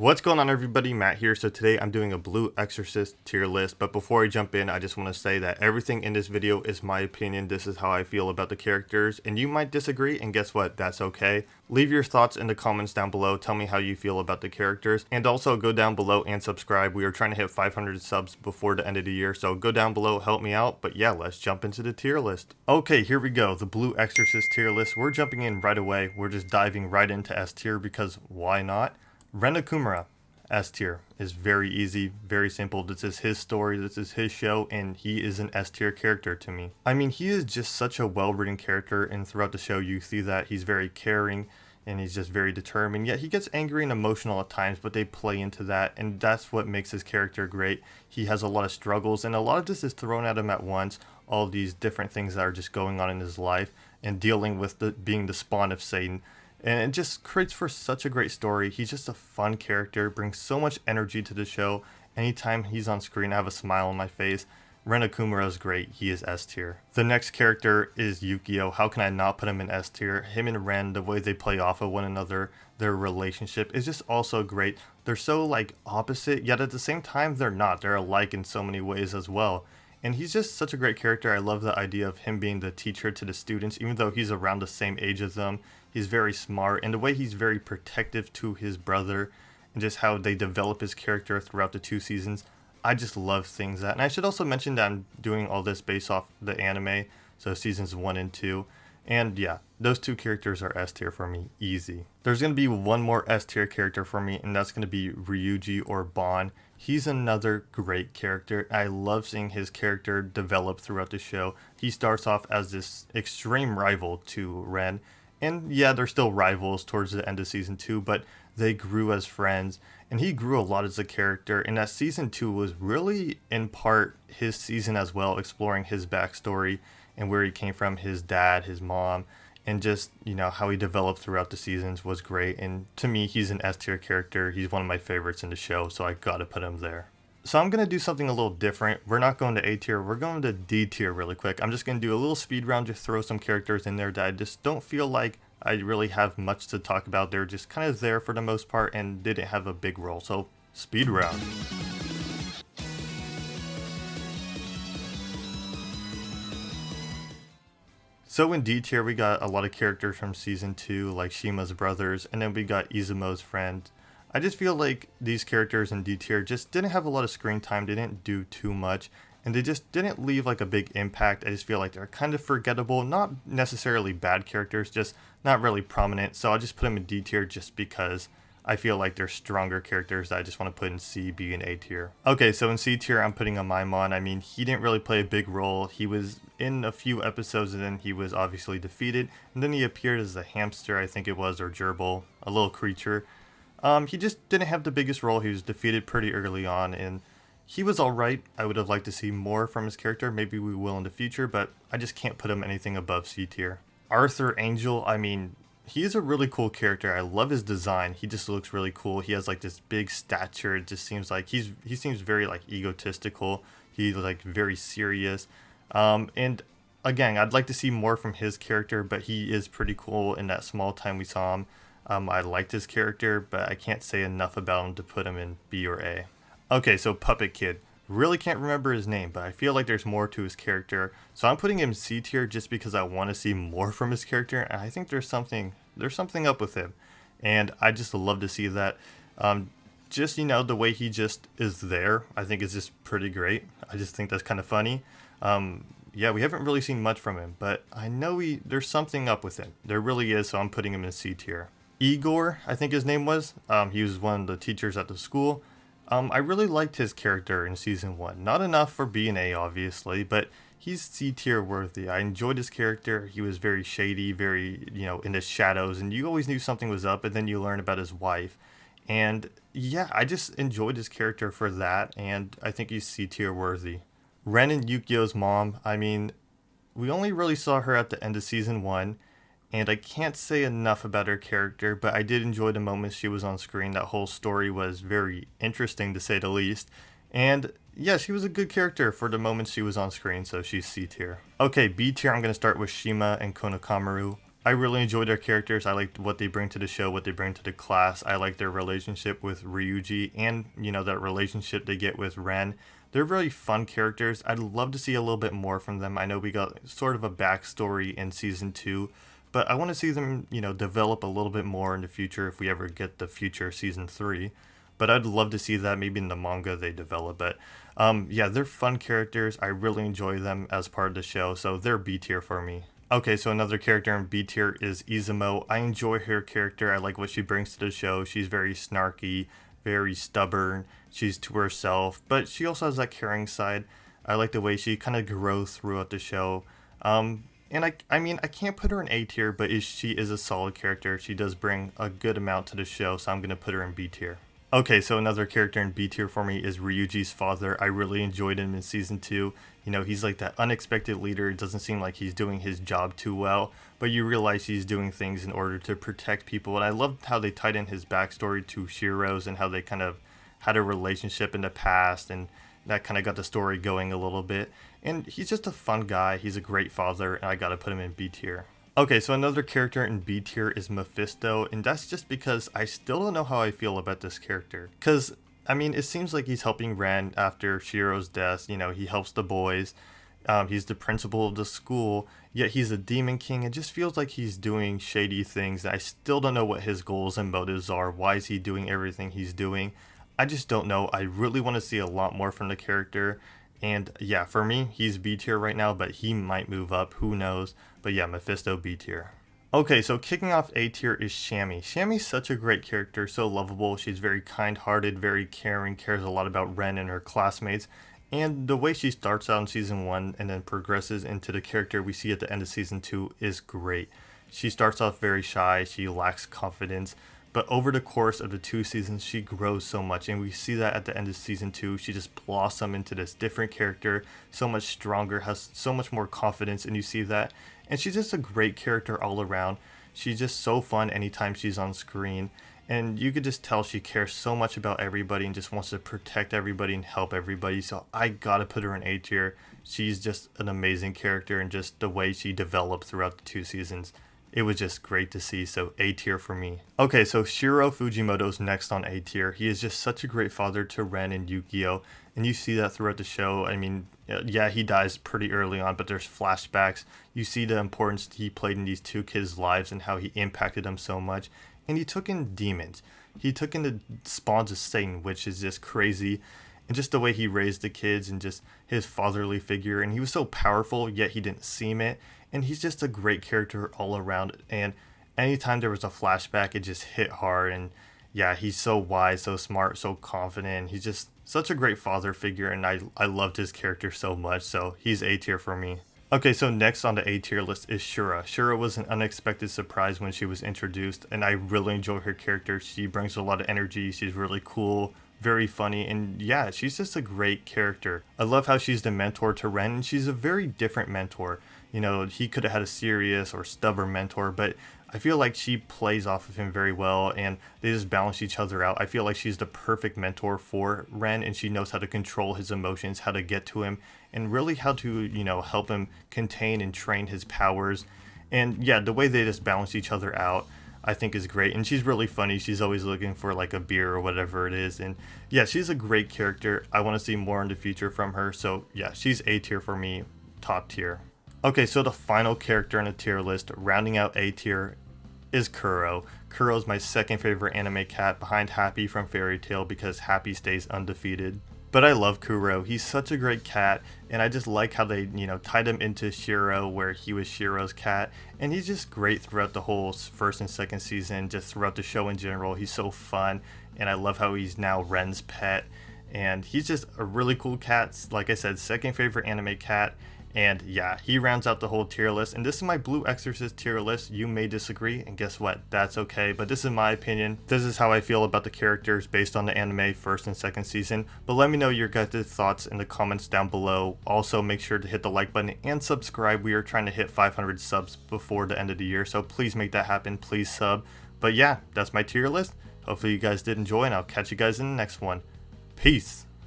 What's going on, everybody? Matt here. So today I'm doing a Blue Exorcist tier list, but before I jump in, I just want to say that everything in this video is my opinion. This is how I feel about the characters, and you might disagree, and guess what? That's okay. Leave your thoughts in the comments down below. Tell me how you feel about the characters, and also go down below and subscribe. We are trying to hit 500 subs before the end of the year, so go down below, help me out. But yeah, let's jump into the tier list. Okay, here we go. The Blue Exorcist tier list. We're jumping in right away. We're just diving right into S tier because why not? Rennakumara, S tier, is very easy, very simple. This is his story, this is his show, and he is an S tier character to me. I mean, he is just such a well-written character, and throughout the show you see that he's very caring and he's just very determined. Yet he gets angry and emotional at times, but they play into that, and that's what makes his character great. He has a lot of struggles, and a lot of this is thrown at him at once. All these different things that are just going on in his life and dealing with being the spawn of Satan. And it just creates for such a great story. He's just a fun character, brings so much energy to the show. Anytime he's on screen, I have a smile on my face. Rennakumara is great. He is S tier. The next character is Yukio. How can I not put him in S tier? Him and Ren, the way they play off of one another, their relationship is just also great. They're so like opposite, yet at the same time they're not. They're alike in so many ways as well. And he's just such a great character. I love the idea of him being the teacher to the students, even though he's around the same age as them. He's very smart, and the way he's very protective to his brother, and just how they develop his character throughout the 2 seasons. I just love things that. And I should also mention that I'm doing all this based off the anime, so seasons 1 and 2. And yeah, those 2 characters are S tier for me, easy. There's going to be one more S tier character for me, and that's going to be Ryuji or Bon. He's another great character. I love seeing his character develop throughout the show. He starts off as this extreme rival to Ren. And yeah, they're still rivals towards the end of season 2, but they grew as friends, and he grew a lot as a character. And that season 2 was really in part his season as well, exploring his backstory and where he came from, his dad, his mom, and just, you know, how he developed throughout the seasons was great. And to me, he's an S tier character. He's one of my favorites in the show, so I gotta put him there. So I'm going to do something a little different. We're not going to A tier, we're going to D tier really quick. I'm just going to do a little speed round, just throw some characters in there that I just don't feel like I really have much to talk about. They're just kind of there for the most part and didn't have a big role. So speed round. So in D tier we got a lot of characters from season 2 like Shima's brothers, and then we got Izumo's friend. I just feel like these characters in D tier just didn't have a lot of screen time, they didn't do too much, and they just didn't leave like a big impact. I just feel like they're kind of forgettable, not necessarily bad characters, just not really prominent. So I'll just put them in D tier just because I feel like they're stronger characters that I just want to put in C, B, and A tier. Okay, so in C tier I'm putting a Maimon. I mean, he didn't really play a big role. He was in a few episodes and then he was obviously defeated, and then he appeared as a hamster, I think it was, or gerbil, a little creature. He just didn't have the biggest role. He was defeated pretty early on, and he was alright. I would have liked to see more from his character. Maybe we will in the future, but I just can't put him anything above C tier. Arthur Angel, I mean, he is a really cool character. I love his design. He just looks really cool. He has like this big stature. It just seems like he seems very like egotistical. He's like very serious. And again, I'd like to see more from his character, but he is pretty cool in that small time we saw him. I liked his character, but I can't say enough about him to put him in B or A. Okay, so Puppet Kid. Really can't remember his name, but I feel like there's more to his character. So I'm putting him C tier just because I want to see more from his character, and I think there's something up with him. And I just love to see that. Just, you know, the way he just is there, I think is just pretty great. I just think that's kind of funny. Yeah, we haven't really seen much from him, but I know there's something up with him. There really is, so I'm putting him in C tier. Igor, I think his name was. He was one of the teachers at the school. I really liked his character in season 1. Not enough for B and A, obviously, but he's C tier worthy. I enjoyed his character. He was very shady, very, you know, in the shadows, and you always knew something was up, and then you learn about his wife. And yeah, I just enjoyed his character for that, and I think he's C tier worthy. Ren and Yukio's mom, I mean, we only really saw her at the end of season 1, and I can't say enough about her character, but I did enjoy the moments she was on screen. That whole story was very interesting, to say the least. And yeah, she was a good character for the moments she was on screen, so she's C tier. Okay, B tier, I'm going to start with Shima and Konokamaru. I really enjoy their characters. I like what they bring to the show, what they bring to the class. I like their relationship with Ryuji and, that relationship they get with Ren. They're really fun characters. I'd love to see a little bit more from them. I know we got sort of a backstory in season 2, but I want to see them, develop a little bit more in the future if we ever get the future season 3. But I'd love to see that maybe in the manga they develop. But yeah, they're fun characters. I really enjoy them as part of the show, so they're B tier for me. Okay, so another character in B tier is Izumo. I enjoy her character. I like what she brings to the show. She's very snarky, very stubborn. She's to herself, but she also has that caring side. I like the way she kind of grows throughout the show. And I mean, I can't put her in A tier, but she is a solid character. She does bring a good amount to the show, so I'm going to put her in B tier. Okay, so another character in B tier for me is Ryuji's father. I really enjoyed him in season 2. He's like that unexpected leader. It doesn't seem like he's doing his job too well, but you realize he's doing things in order to protect people. And I loved how they tied in his backstory to Shiro's and how they kind of had a relationship in the past, and that kind of got the story going a little bit. And he's just a fun guy. He's a great father, and I gotta put him in B tier. Okay, so another character in B tier is Mephisto, and that's just because I still don't know how I feel about this character. Because, I mean, it seems like he's helping Ren after Shiro's death. He helps the boys. He's the principal of the school, yet he's a demon king. It just feels like he's doing shady things. I still don't know what his goals and motives are. Why is he doing everything he's doing? I just don't know. I really want to see a lot more from the character. And yeah, for me, he's B tier right now, but he might move up. Who knows? But yeah, Mephisto B tier. Okay, so kicking off A tier is Shammy. Shammy's such a great character, so lovable. She's very kind-hearted, very caring, cares a lot about Ren and her classmates. And the way she starts out in season 1 and then progresses into the character we see at the end of season 2 is great. She starts off very shy, she lacks confidence, but over the course of the 2 seasons, she grows so much, and we see that at the end of season 2, she just blossoms into this different character, so much stronger, has so much more confidence, and you see that. And she's just a great character all around. She's just so fun anytime she's on screen, and you could just tell she cares so much about everybody and just wants to protect everybody and help everybody, so I gotta put her in A tier. She's just an amazing character, and just the way she developed throughout the 2 seasons. It was just great to see, so A tier for me. Okay, so Shiro Fujimoto's next on A tier. He is just such a great father to Ren and Yukio, and you see that throughout the show. I mean, yeah, he dies pretty early on, but there's flashbacks. You see the importance he played in these 2 kids' lives and how he impacted them so much. And he took in demons. He took in the spawns of Satan, which is just crazy. And just the way he raised the kids and just his fatherly figure. And he was so powerful, yet he didn't seem it. And he's just a great character all around. And anytime there was a flashback, it just hit hard. And yeah, he's so wise, so smart, so confident. He's just such a great father figure. And I loved his character so much. So he's A tier for me. Okay, so next on the A tier list is Shura. Shura was an unexpected surprise when she was introduced. And I really enjoy her character. She brings a lot of energy. She's really cool, very funny, and yeah, she's just a great character. I love how she's the mentor to Ren, and she's a very different mentor. He could have had a serious or stubborn mentor, but I feel like she plays off of him very well, and they just balance each other out. I feel like she's the perfect mentor for Ren, and she knows how to control his emotions, how to get to him, and really how to, help him contain and train his powers. And yeah, the way they just balance each other out, I think is great. And she's really funny. She's always looking for like a beer or whatever it is. And yeah, she's a great character. I want to see more in the future from her. So yeah, she's A tier for me, top tier. Okay, so the final character in the tier list, rounding out A tier, is Kuro. Kuro's my second favorite anime cat behind Happy from Fairy Tail because Happy stays undefeated. But I love Kuro. He's such a great cat, and I just like how they, tied him into Shiro where he was Shiro's cat. And he's just great throughout the whole first and second season, just throughout the show in general. He's so fun, and I love how he's now Ren's pet. And he's just a really cool cat. Like I said, second favorite anime cat. And yeah, he rounds out the whole tier list. And this is my Blue Exorcist tier list. You may disagree, and guess what? That's okay. But this is my opinion. This is how I feel about the characters based on the anime first and second season. But let me know your guys' thoughts in the comments down below. Also, make sure to hit the like button and subscribe. We are trying to hit 500 subs before the end of the year, so please make that happen. Please sub. But yeah, that's my tier list. Hopefully you guys did enjoy, and I'll catch you guys in the next one. Peace.